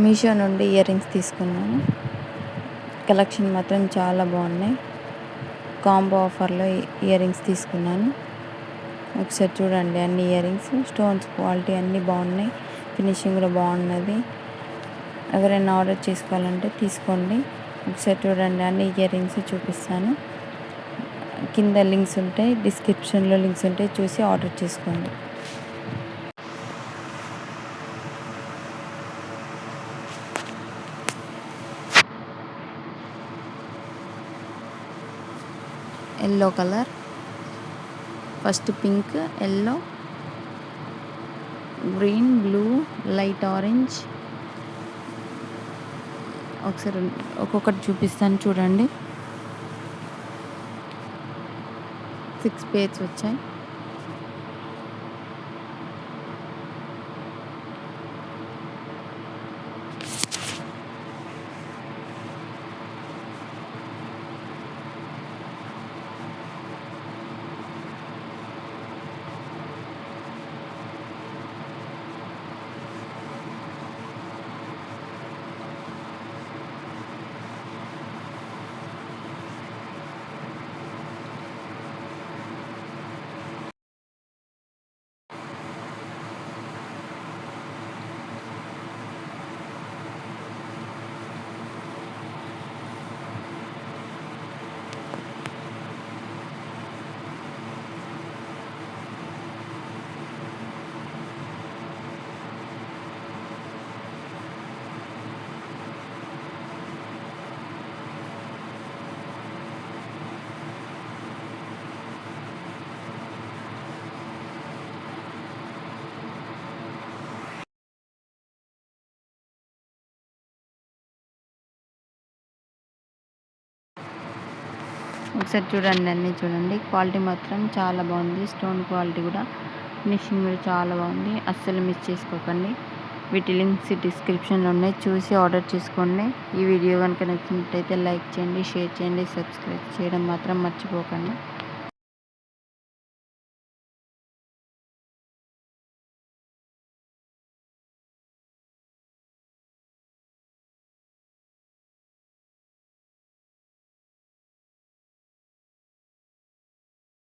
మీషో నుండి ear rings తీసుకున్నాను. Collection మాత్రం చాలా బాగున్నాయి. కాంబో ఆఫర్లో ఇయర్ రింగ్స్ తీసుకున్నాను. ఒకసారి చూడండి. అన్ని ఇయర్ రింగ్స్ స్టోన్స్ క్వాలిటీ అన్నీ బాగున్నాయి. ఫినిషింగ్ కూడా బాగున్నది. ఎవరైనా ఆర్డర్ చేసుకోవాలంటే తీసుకోండి. ఒకసారి చూడండి. అన్ని ఇయర్ రింగ్స్ చూపిస్తాను. కింద లింక్స్ ఉంటాయి, డిస్క్రిప్షన్లో లింక్స్ ఉంటాయి, చూసి ఆర్డర్ చేసుకోండి. Yellow colour, first pink, yellow, green, blue, light orange. ఒకసారి ఒక్కొక్కటి చూపిస్తాను చూడండి. 6 పేర్స్ వచ్చాయి. ఒకసారి చూడండి. అన్నీ చూడండి. క్వాలిటీ మాత్రం చాలా బాగుంది. స్టోన్ క్వాలిటీ కూడా, ఫినిషింగ్ కూడా చాలా బాగుంది. అస్సలు మిస్ చేసుకోకండి. వీటి లింక్స్ డిస్క్రిప్షన్లో ఉన్నాయి, చూసి ఆర్డర్ చేసుకోండి. ఈ వీడియో కనుక నచ్చినట్టయితే లైక్ చేయండి, షేర్ చేయండి, సబ్స్క్రైబ్ చేయడం మాత్రం మర్చిపోకండి.